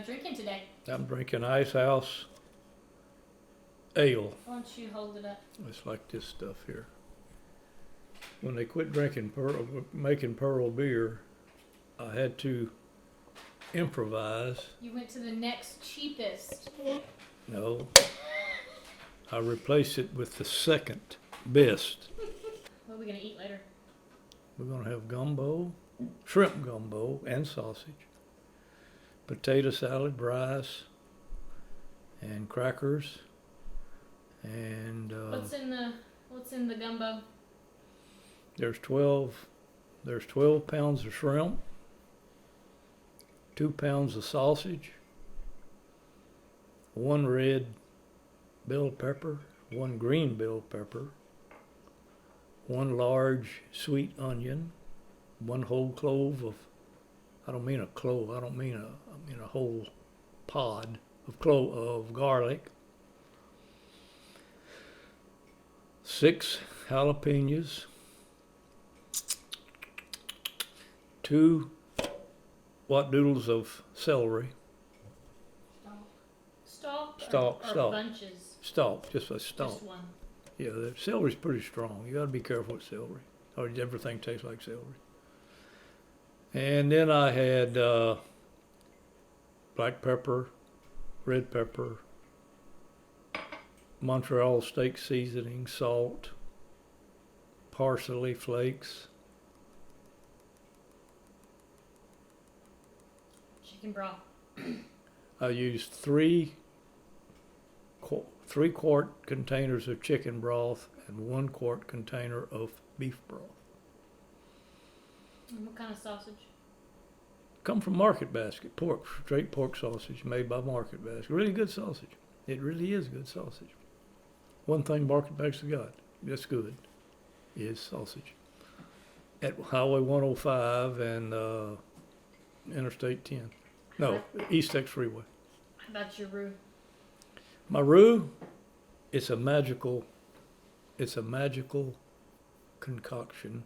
drinking today? I'm drinking Icehouse ale. Why don't you hold it up? It's like this stuff here. When they quit making Pearl beer, I had to improvise. You went to the next cheapest. No, I replaced it with the second best. What are we gonna eat later? We're gonna have gumbo, shrimp gumbo, and sausage, potato salad, rice, and crackers, and What's in the gumbo? there's 12 pounds of shrimp, 2 pounds of sausage, 1 red bell pepper, 1 green bell pepper, 1 large sweet onion, 1 whole clove of, I don't mean a clove, I mean a whole pod of garlic, 6 jalapenos, 2 doodles of celery. Stalk or bunches? Stalk, just a stalk. Just one. Yeah, the celery's pretty strong. You got to be careful with celery, or everything tastes like celery. And then I had black pepper, red pepper, Montreal steak seasoning, salt, parsley flakes, chicken broth. I used 3-quart containers of chicken broth and 1-quart container of beef broth. And what kind of sausage? Come from Market Basket, straight pork sausage made by Market Basket. Really good sausage. It really is good sausage. One thing Market Basket got that's good is sausage. At Highway 105 and Interstate 10. No, East X Freeway. How about your roux? My roux, it's a magical concoction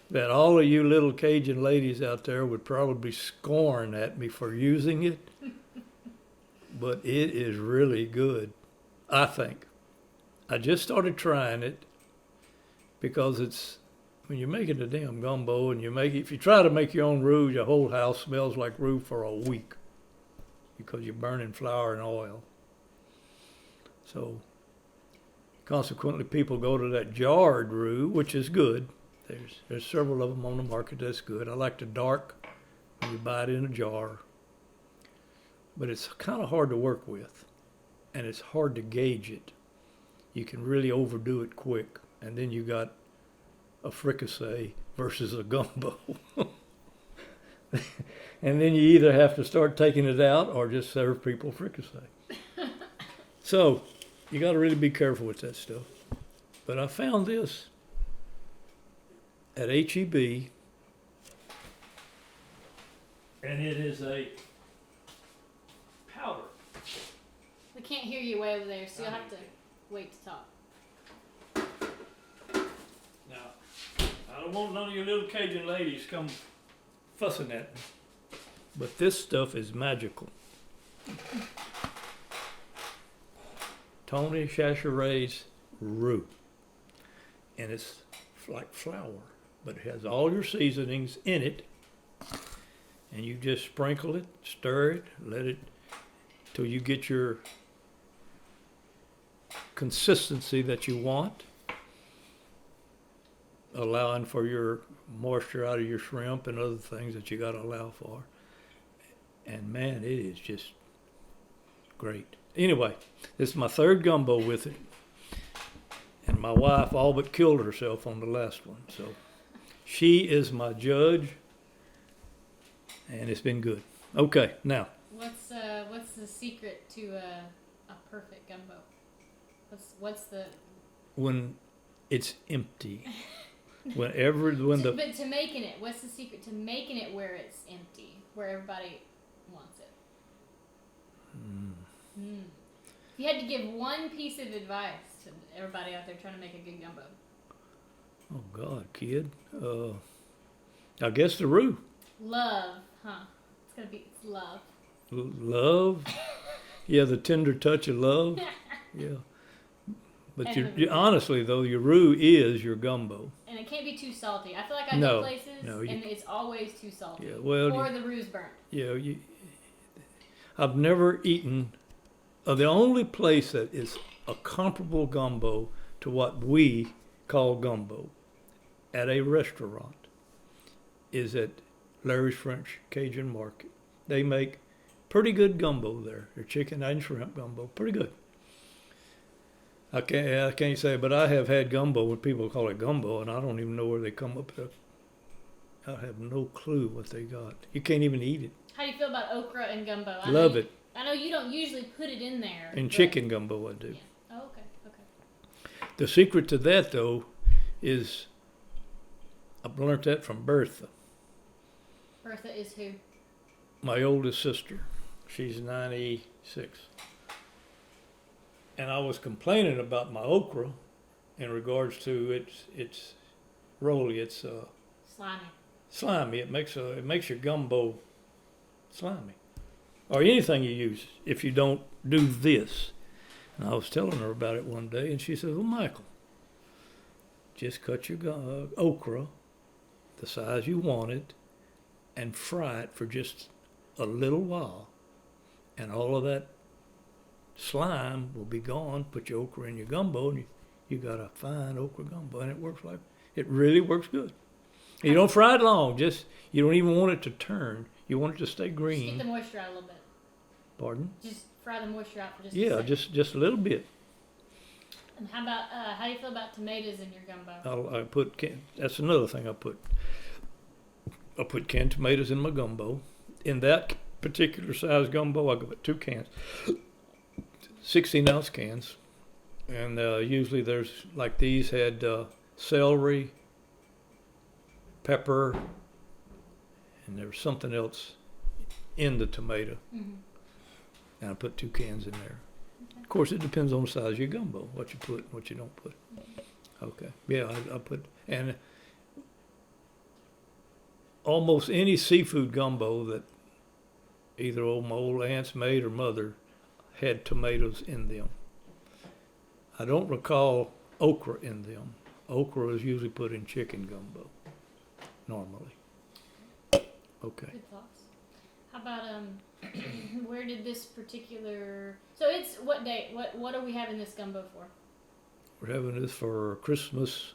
that all of you little Cajun ladies out there would probably scorn at me for using it, but it is really good, I think. I just started trying it because it's, when you're making a damn gumbo and if you try to make your own roux, your whole house smells like roux for a week because you're burning flour and oil. So consequently, people go to that jarred roux, which is good. There's several of them on the market that's good. I like the dark when you buy it in a jar. But it's kind of hard to work with, and it's hard to gauge it. You can really overdo it quick, and then you got a fricassee versus a gumbo. And then you either have to start taking it out or just serve people fricassee. So you got to really be careful with that stuff. But I found this at H-E-B, and it is a powder. We can't hear you way over there, so you'll have to wait to talk. Now, I don't want none of you little Cajun ladies come fussing at me, but this stuff is magical. Tony Chachere's roux, and it's like flour, but it has all your seasonings in it, and you just sprinkle it, stir it, let it till you get your consistency that you want, allowing for your moisture out of your shrimp and other things that you got to allow for. And man, it is just great. Anyway, this is my 3rd gumbo with it, and my wife all but killed herself on the last one, so she is my judge, and it's been good. Okay, now What's the secret to a perfect gumbo? What's the when it's empty, but to making it, what's the secret to making it where it's empty, where everybody wants it? If you had to give one piece of advice to everybody out there trying to make a good gumbo. Oh God, kid. I guess the roux. Love, huh? It's love. Love. Yeah, the tender touch of love. Yeah. But And honestly, though, your roux is your gumbo. And it can't be too salty. I feel like I No, go places and it's always too salty. Yeah, well, or the roux's burnt. Yeah, I've never eaten. The only place that is a comparable gumbo to what we call gumbo at a restaurant is at Larry's French Cajun Market. They make pretty good gumbo there. Their chicken and shrimp gumbo, pretty good. I can't say, but I have had gumbo when people call it gumbo, and I don't even know where they come up with. I have no clue what they got. You can't even eat it. How do you feel about okra and gumbo? Love it. I know you don't usually put it in there. In chicken gumbo, I do. Yeah. Oh, okay. The secret to that, though, is I've learned that from Bertha. Bertha is who? My oldest sister. She's 96. And I was complaining about my okra in regards to it's roly, it's slimy. It makes your gumbo slimy, or anything you use if you don't do this. And I was telling her about it one day, and she said, "Well, Michael, just cut your okra the size you want it, and fry it for just a little while, and all of that slime will be gone. Put your okra in your gumbo, and you got a fine okra gumbo, and it really works good. You don't fry it long. You don't even want it to turn. You want it to stay green. Just get the moisture out a little bit. Pardon? Just fry the moisture out for just a second. just a little bit. And how do you feel about tomatoes in your gumbo? That's another thing I put. I put canned tomatoes in my gumbo. In that particular size gumbo, I put 2 cans, 16-ounce cans, and usually there's like these had celery, pepper, and there was something else in the tomato. Mm-hmm. And I put 2 cans in there. Okay. Of course, it depends on the size of your gumbo, what you put and what you don't put. Mm-hmm. Okay. Yeah, I put, and almost any seafood gumbo that either my old aunt's made or mother had tomatoes in them. I don't recall okra in them. Okra is usually put in chicken gumbo, normally. Okay. Good thoughts. How about where did this particular? So it's what day? What are we having this gumbo for? We're having this for Christmas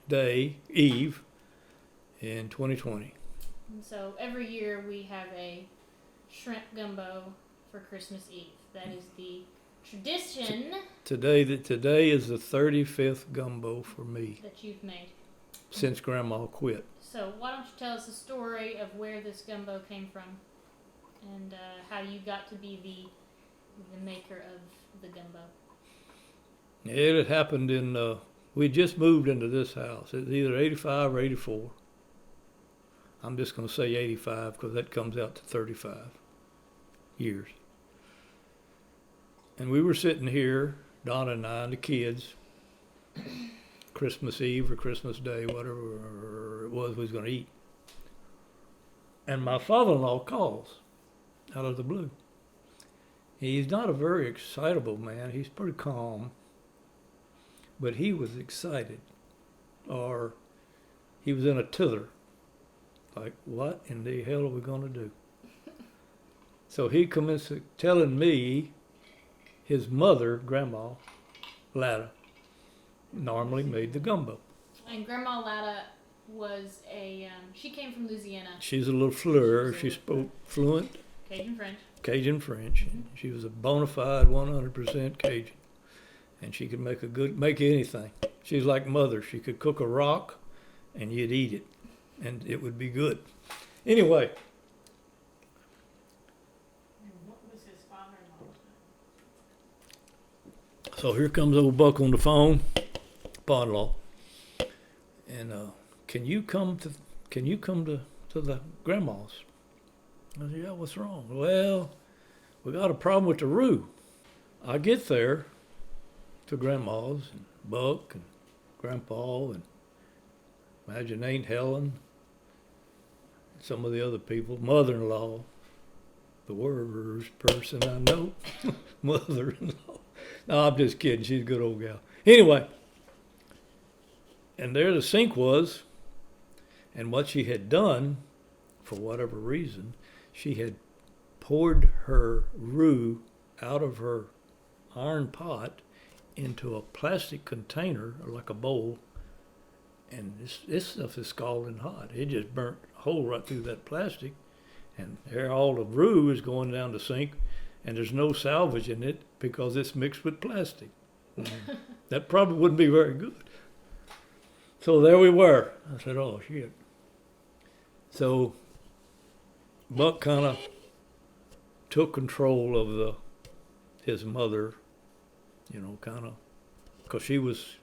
Day Eve in 2020. And so every year we have a shrimp gumbo for Christmas Eve. That is the tradition. Today is the 35th gumbo for me. That you've made. Since Grandma quit. So why don't you tell us the story of where this gumbo came from, and how you got to be the maker of the gumbo. It had happened we just moved into this house. It's either 85 or 84. I'm just going to say 85 because that comes out to 35 years. And we were sitting here, Donna and I and the kids, Christmas Eve or Christmas Day, whatever it was we was going to eat. And my father-in-law calls out of the blue. He's not a very excitable man. He's pretty calm. But he was excited. Or he was in a tither. Like, what in the hell are we going to do? So he commenced telling me his mother, Grandma Latta, normally made the gumbo. And Grandma Latta was she came from Louisiana. She's a little fleur. She spoke fluent Cajun French. Mm-hmm. She was a bona fide 100% Cajun. And she could make anything. She's like Mother. She could cook a rock and you'd eat it. And it would be good. Anyway. And what was his father-in-law's name? So here comes old Buck on the phone, father-in-law. And can you come to the grandma's? I said, yeah, what's wrong? Well, we got a problem with the roux. I get there to grandma's, and Buck and Grandpa, and imagine Aunt Helen, some of the other people, mother-in-law, the worst person I know, mother-in-law. No, I'm just kidding. She's a good old gal. Anyway, and there the sink was, and what she had done, for whatever reason, she had poured her roux out of her iron pot into a plastic container, like a bowl, and this stuff is scalding hot. It just burnt a hole right through that plastic, and there all the roux is going down the sink, and there's no salvaging it because it's mixed with plastic. That probably wouldn't be very good. So there we were. I said, oh, shit. So Buck kind of took control of his mother, kind of, because she was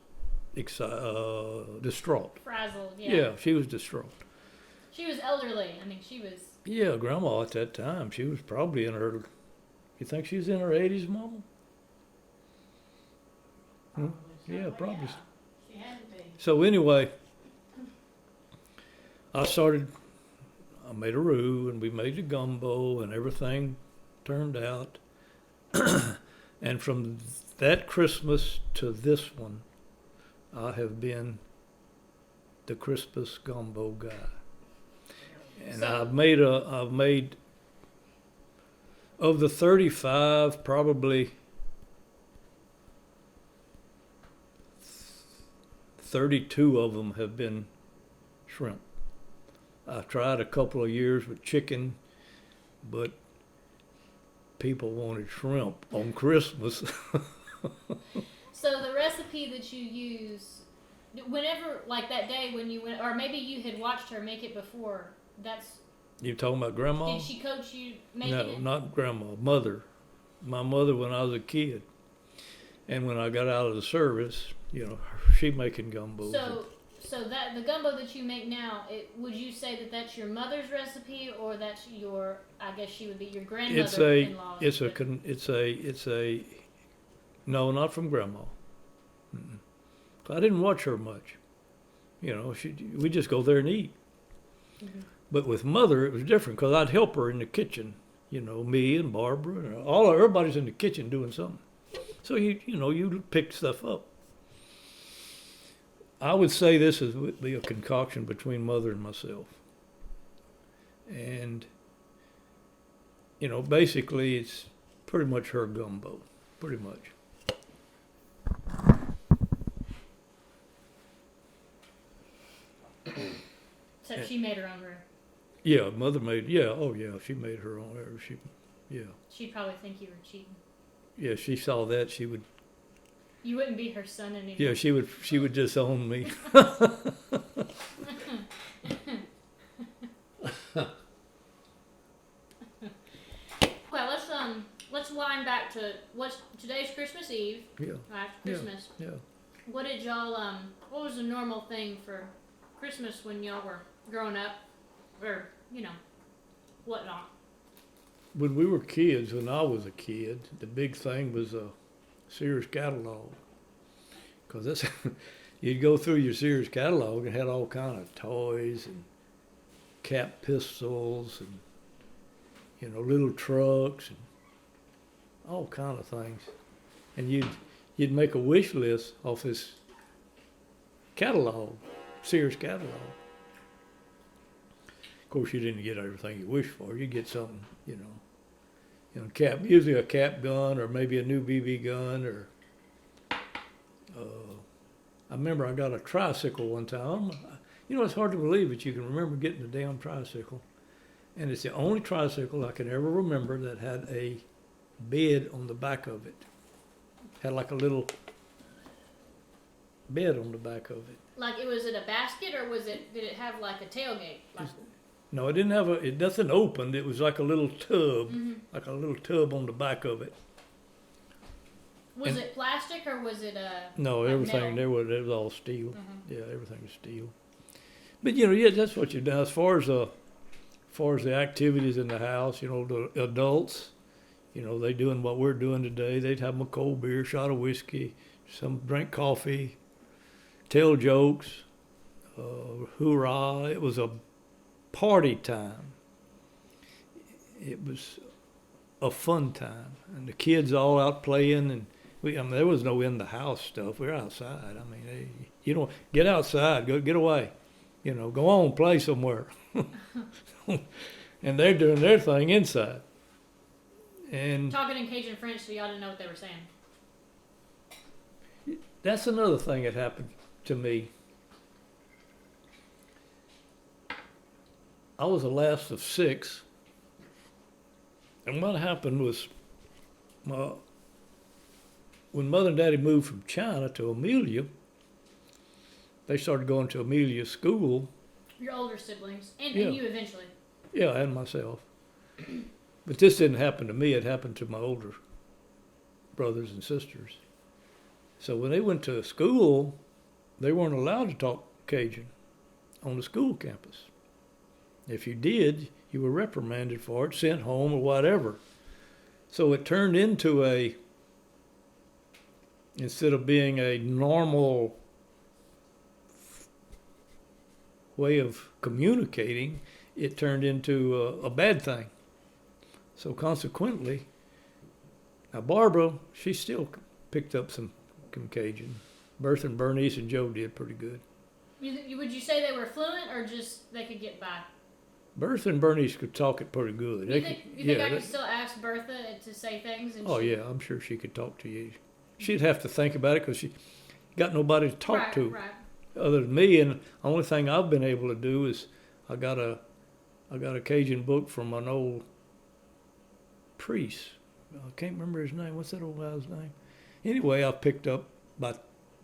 distraught. Frazzled, yeah. Yeah, she was distraught. She was elderly. I mean, she was... Yeah, Grandma at that time, she was probably in her... You think she was in her 80s, Mama? Yeah, probably. Yeah. She had to be. So anyway, I made a roux, and we made the gumbo, and everything turned out. And from that Christmas to this one, I have been the Christmas gumbo guy. And I've made of the 35, probably 32 of them have been shrimp. I tried a couple of years with chicken, but people wanted shrimp on Christmas. So the recipe that you use, whenever, like that day when you went, or maybe you had watched her make it before, You talking about Grandma? Did she coach you making it? No, not Grandma, Mother. My mother when I was a kid. And when I got out of the service, she making gumbo. So that the gumbo that you make now, would you say that that's your mother's recipe, or that's your? I guess she would be your grandmother-in-law's. No, not from Grandma. I didn't watch her much. We just go there and eat. Mm-hmm. But with Mother, it was different because I'd help her in the kitchen. Me and Barbara, and everybody's in the kitchen doing something. So you pick stuff up. I would say this would be a concoction between Mother and myself. And, basically it's pretty much her gumbo. Pretty much. So she made her own roux. Yeah, Mother made, she made her own. She'd probably think you were cheating. Yeah, she saw that, she would. You wouldn't be her son anymore. Yeah, she would disown me. Well, let's wind back to today's Christmas Eve. Yeah. After Christmas. Yeah. What did y'all what was the normal thing for Christmas when y'all were growing up, or whatnot? When we were kids, when I was a kid, the big thing was a Sears catalog. Because you'd go through your Sears catalog and had all kind of toys and cap pistols and little trucks and all kind of things. And you'd make a wish list off this catalog, Sears catalog. Of course, you didn't get everything you wished for. You get something, usually a cap gun or maybe a new BB gun or. I remember I got a tricycle one time. It's hard to believe that you can remember getting a damn tricycle. And it's the only tricycle I can ever remember that had a bed on the back of it. Had like a little bed on the back of it. Like was it a basket, or did it have like a tailgate? No, it didn't have nothing opened. It was like a little tub, like a little tub on the back of it. Was it plastic or was it No, everything metal? it was all steel. Mm-hmm. Yeah, everything was steel. But that's what you've done. As far as the activities in the house, the adults, they doing what we're doing today. They'd have them a cold beer, shot of whiskey, some drink coffee, tell jokes, hoorah. It was a party time. It was a fun time, and the kids all out playing, and I mean, there was no in the house stuff. We were outside. I mean, you know, get outside, get away, you know, go on, play somewhere, and they're doing their thing inside. And talking in Cajun French, so y'all didn't know what they were saying. that's another thing that happened to me. I was the last of 6, and what happened was, when Mother and Daddy moved from China to Amelia, they started going to Amelia's school. Your older siblings, and Yeah. you eventually. Yeah, and myself. But this didn't happen to me. It happened to my older brothers and sisters. So when they went to school, they weren't allowed to talk Cajun on the school campus. If you did, you were reprimanded for it, sent home, or whatever. So it turned into instead of being a normal way of communicating, it turned into a bad thing. So consequently, now Barbara, she still picked up some Cajun. Bertha and Bernice and Joe did pretty good. Would you say they were fluent, or just they could get by? Bertha and Bernice could talk it pretty good. You think I could still ask Bertha to say things? And yeah, I'm sure she could talk to you. She'd have to think about it because she got nobody to talk to other than me. And the only thing I've been able to do is I got a Cajun book from an old priest. I can't remember his name. What's that old guy's name? Anyway, I picked up by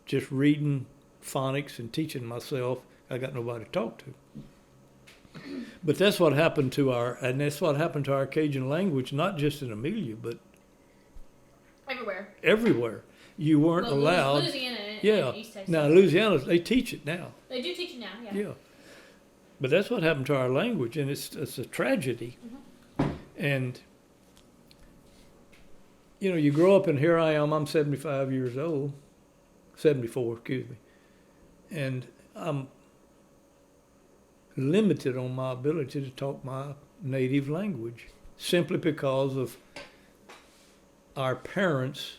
just reading phonics and teaching myself. I got nobody to talk to. But that's what happened to our Cajun language, not just in Amelia, but everywhere. You weren't allowed. Louisiana and East Texas. Now Louisiana, they teach it now. They do teach it now, yeah. Yeah. But that's what happened to our language, and it's a tragedy. Mm-hmm. And you know, you grow up, and here I am. I'm 75 years old, 74, excuse me, and I'm limited on my ability to talk my native language simply because of our parents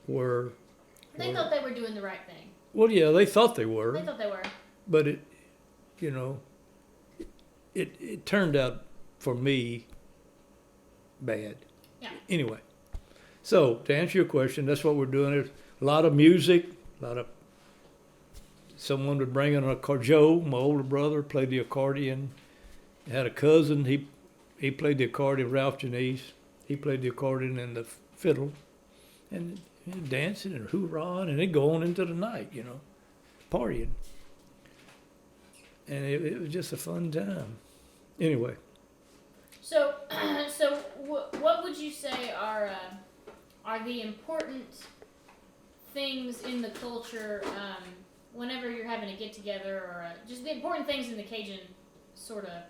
were. They thought they were doing the right thing. Well, yeah, they thought they were. They thought they were. But it, you know, it turned out for me bad. Yeah. Anyway, so to answer your question, that's what we're doing. There's a lot of music, someone would bring in Joe, my older brother, played the accordion. I had a cousin, he played the accordion, Ralph Janice. He played the accordion and the fiddle. And dancing and hoorahing, and it'd go on into the night, you know, partying. And it was just a fun time. Anyway. So what would you say are the important things in the culture whenever you're having a get-together, or just the important things in the Cajun sort of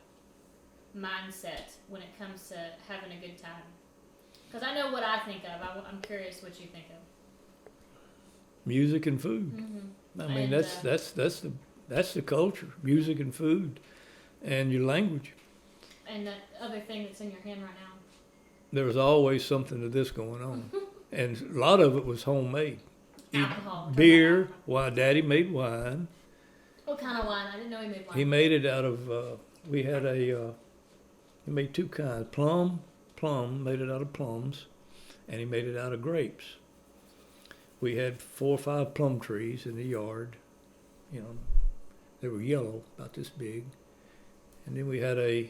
mindset when it comes to having a good time? Because I know what I think of. I'm curious what you think of. Music and food. Mm-hmm. I mean, that's the culture. Music and food, and your language. And that other thing that's in your hand right now. There was always something of this going on, and a lot of it was homemade. Alcohol. Beer. Why? Daddy made wine. What kind of wine? I didn't know he made wine. He made it out of. He made 2 kinds. Plum, made it out of plums, and he made it out of grapes. We had 4 or 5 plum trees in the yard. You know, they were yellow, about this big. And then we had a,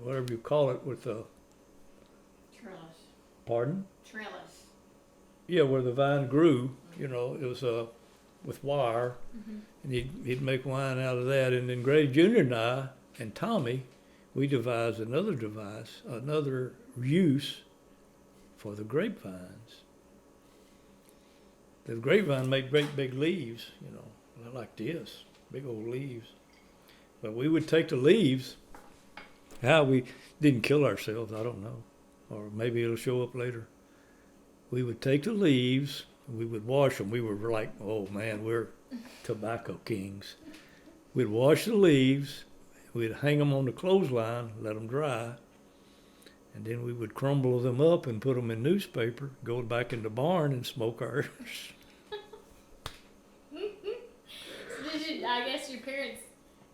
whatever you call it, with a... Trellis. Pardon? Trellis. Yeah, where the vine grew, you know, it was with wire. Mm-hmm. And he'd make wine out of that. And then Grady Jr. and I, and Tommy, we devised another use for the grapevines. The grapevine made great big leaves, you know, like this, big old leaves. But we would take the leaves. How we didn't kill ourselves, I don't know. Or maybe it'll show up later. We would take the leaves, and we would wash them. We were like, oh man, we're tobacco kings. We'd wash the leaves. We'd hang them on the clothesline, let them dry, And then we would crumble them up and put them in newspaper, go back in the barn and smoke ours. I guess your parents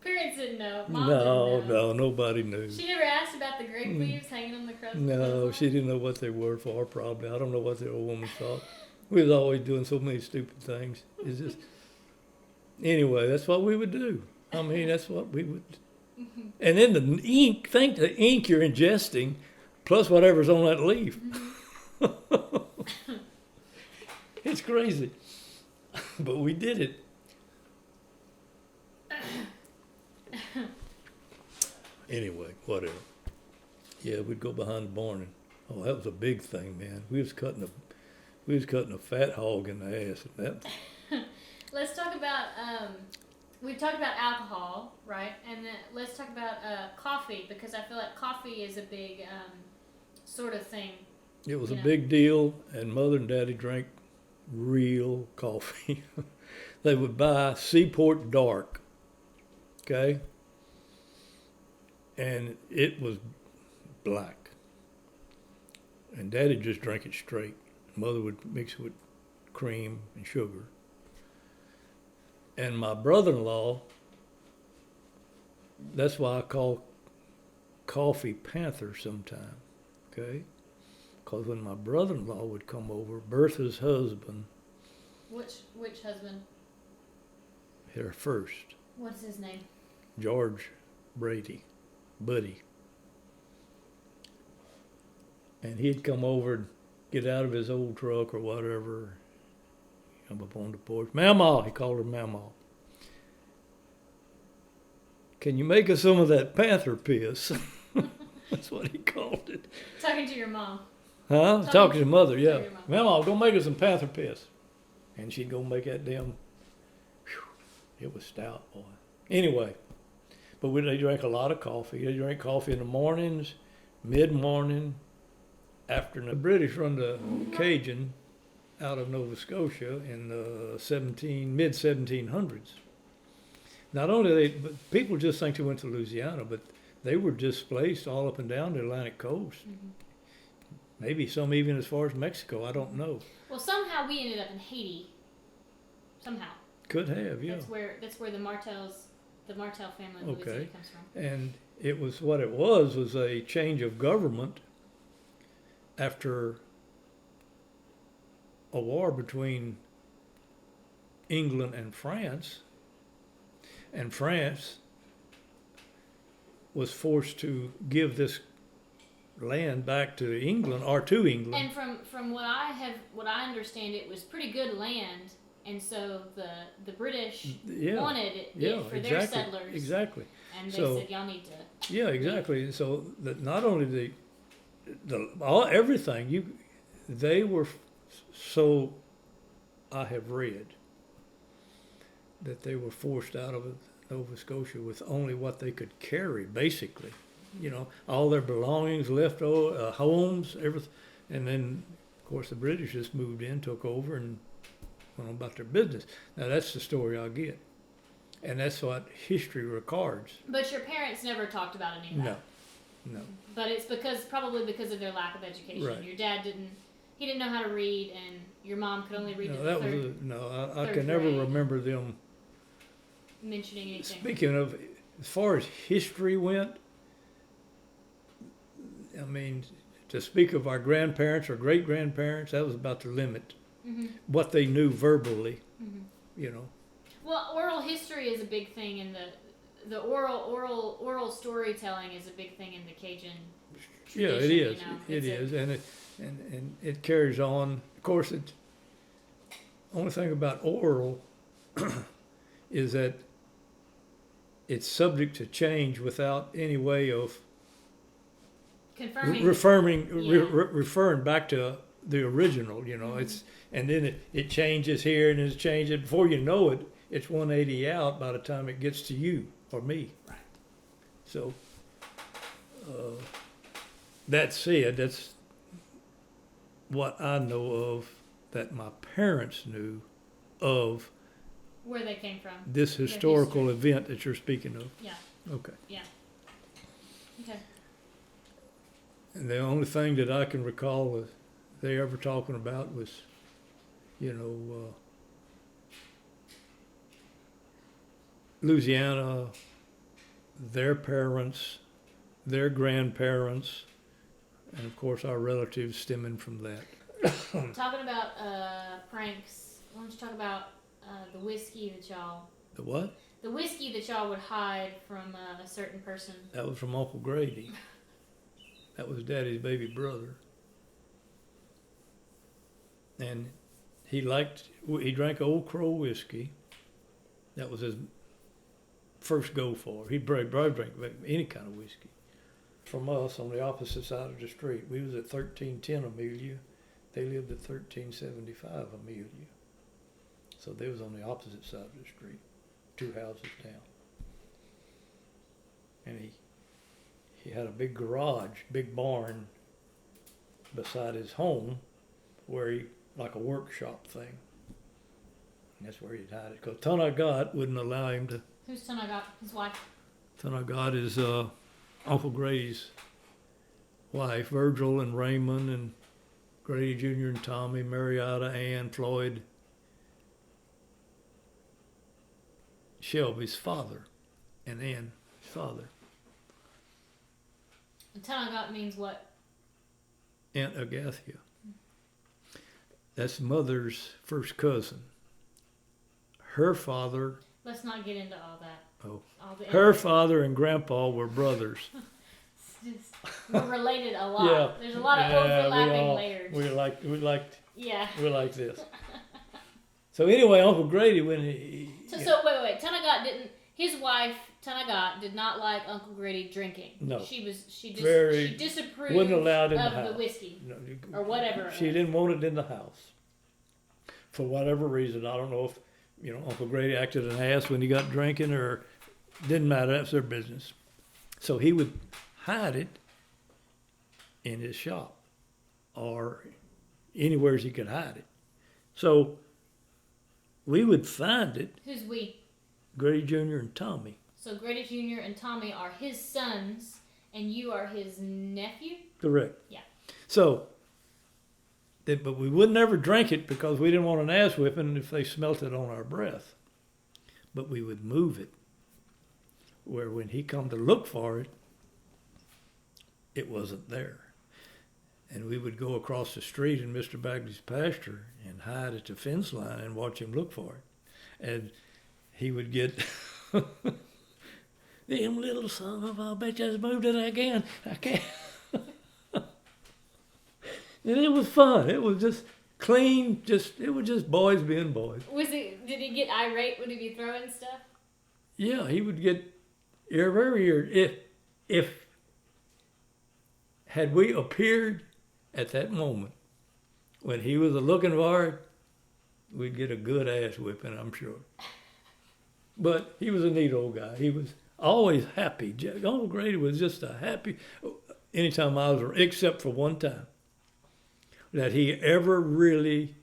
didn't know. Mom No, didn't know. no, nobody knew. She never asked about the grape leaves hanging on the crust. No, she didn't know what they were for, probably. I don't know what the old woman thought. We was always doing so many stupid things. It's just, anyway, that's what we would do. I mean, that's what we would. And then the ink, think the ink you're ingesting, plus whatever's on that leaf. It's crazy. But we did it. Anyway, whatever. Yeah, we'd go behind the barn and, oh, that was a big thing, man. We was cutting a fat hog in the ass. And that. Let's talk about, we've talked about alcohol, right? And then let's talk about coffee, because I feel like coffee is a big sort of thing. It was a big deal, and Mother and Daddy drank real coffee. They would buy Seaport Dark, okay? And it was black. And Daddy just drank it straight. Mother would mix it with cream and sugar. And my brother-in-law, that's why I call coffee Panther sometime, okay? Because when my brother-in-law would come over, Bertha's husband, Which husband? her first, What's his name? George Brady, Buddy. And he'd come over and get out of his old truck or whatever, come up on the porch. Mama, he called her Mama. Can you make us some of that Panther piss? That's what he called it. Talking to your mom. Huh? Talking to Mother, yeah. your mom. Mama, go make us some Panther piss. And she'd go make that damn, it was stout, boy. Anyway, but they drank a lot of coffee. They drank coffee in the mornings, mid-morning, afternoon. The British run the Cajun out of Nova Scotia in the mid-1700s. Not only but people just think they went to Louisiana, but they were displaced all up and down the Atlantic coast. Mm-hmm. Maybe some even as far as Mexico. I don't know. Well, somehow we ended up in Haiti. Somehow. Could have, yeah. That's where the Martel family in Louisiana comes from. And it was what it was a change of government after a war between England and France. And France was forced to give this land back to England or to England. And from what I understand, it was pretty good land, and so the British wanted it for their settlers. Exactly. And they said, y'all need to. Yeah, exactly. And so that not only everything they were so I have read that they were forced out of Nova Scotia with only what they could carry, basically. You know, all their belongings left, homes, everything. And then, of course, the British just moved in, took over, and went on about their business. Now, that's the story I get. And that's what history records. But your parents never talked about any of that. No. But it's probably because of their lack of education. Right. Your dad didn't know how to read, and your mom could only read I can never remember them mentioning anything. Speaking of, as far as history went, I mean, to speak of our grandparents or great-grandparents, that was about the limit. Mm-hmm. What they knew verbally, mm-hmm. Well, oral history is a big thing in the oral storytelling is a big thing in the Cajun tradition. Yeah, it is. It is, and it carries on. Of course, the only thing about oral is that it's subject to change without any way of confirming, referring back to the original. It's and then it changes here and it's changing. Before you know it, it's 180 out by the time it gets to you or me. Right. So that said, that's what I know of that my parents knew of. Where they came from. This historical event that you're speaking of. Yeah. Okay. Yeah. Okay. And the only thing that I can recall that they ever talking about was, you know, Louisiana, their parents, their grandparents, and of course our relatives stemming from that. Talking about pranks, why don't you talk about the whiskey that y'all... The what? The whiskey that y'all would hide from a certain person. That was from Uncle Grady. That was Daddy's baby brother. And he drank Old Crow whiskey. That was his first go for. He drank any kind of whiskey. From us on the opposite side of the street. We was at 1310 Amelia. They lived at 1375 Amelia. So they was on the opposite side of the street, 2 houses down. And he had a big garage, big barn beside his home where like a workshop thing. And that's where he'd hide it. Because Tonagat wouldn't allow him to. Who's Tonagat? His wife? Tonagat is Uncle Grady's wife, Virgil and Raymond and Grady Jr. and Tommy, Marietta, Ann, Floyd, Shelby's father, and Ann's father. And Tonagat means what? Aunt Agathia. That's Mother's first cousin. Her father. Let's not get into all that. Oh. Her father and Grandpa were brothers. We're related a lot. Yeah. There's a lot of overlapping layers. We liked this. So anyway, Uncle Grady, when he... So wait. Tonagat didn't... His wife, Tonagat, did not like Uncle Grady drinking. No. She disapproved wouldn't allow it in of the house. The whiskey. No, or whatever. She didn't want it in the house. For whatever reason. I don't know if, Uncle Grady acted an ass when he got drinking or... Didn't matter. That's their business. So he would hide it in his shop or anywhere he could hide it. So we would find it. Who's we? Grady Jr. and Tommy. So Grady Jr. and Tommy are his sons, and you are his nephew? Correct. Yeah. So, but we would never drink it because we didn't want an ass whipping if they smelt it on our breath. But we would move it where when he come to look for it, it wasn't there. And we would go across the street in Mr. Bagley's pasture and hide at the fence line and watch him look for it. And he would get, them little son of a bitch has moved it again. I can't. And it was fun. It was just clean. It was just boys being boys. Did he get irate? Would he be throwing stuff? Yeah, he would get every year. If had we appeared at that moment when he was looking for it, we'd get a good ass whipping, I'm sure. But he was a neat old guy. He was always happy. Uncle Grady was just a happy, anytime I was around, except for one time, that he ever really,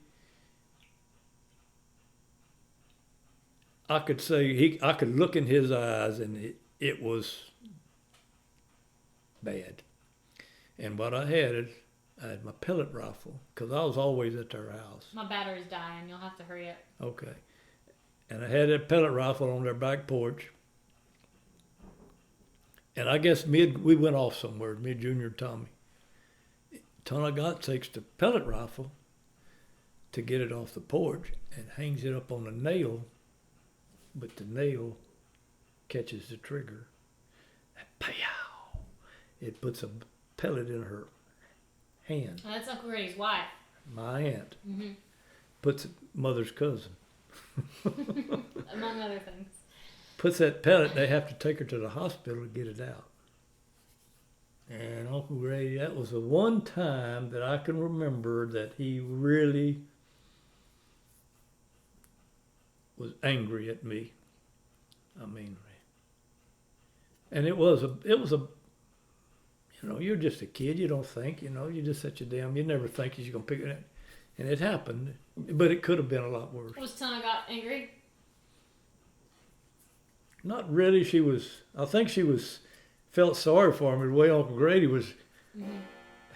I could say, I could look in his eyes and it was bad. And what I had my pellet rifle, because I was always at their house. My battery's dying. You'll have to hurry up. Okay. And I had that pellet rifle on their back porch. And I guess we went off somewhere, me, Junior, Tommy. Tonagat takes the pellet rifle to get it off the porch and hangs it up on a nail, but the nail catches the trigger. And pow! It puts a pellet in her hand. Oh, that's Uncle Grady's wife. My aunt. Mm-hmm. Puts it, mother's cousin. Among other things. Puts that pellet, they have to take her to the hospital to get it out. And Uncle Grady, that was the one time that I can remember that he really was angry at me. I mean, and it was a, you're just a kid, you don't think, you're just such a you never think you're going to pick it up. And it happened, but it could have been a lot worse. Was Tonagat angry? Not really. I think she felt sorry for him the way Uncle Grady was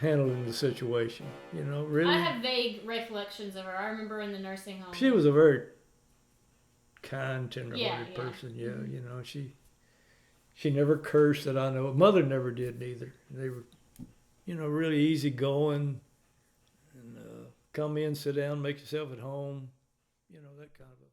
handling the situation. You know, really. I have vague recollections of her. I remember in the nursing home. She was a very kind, tender-hearted Yeah. person. Yeah, Mhm. you know, she never cursed that I know of. Mother never did neither. They were, you know, really easygoing, and come in, sit down, make yourself at home, you know, that kind of a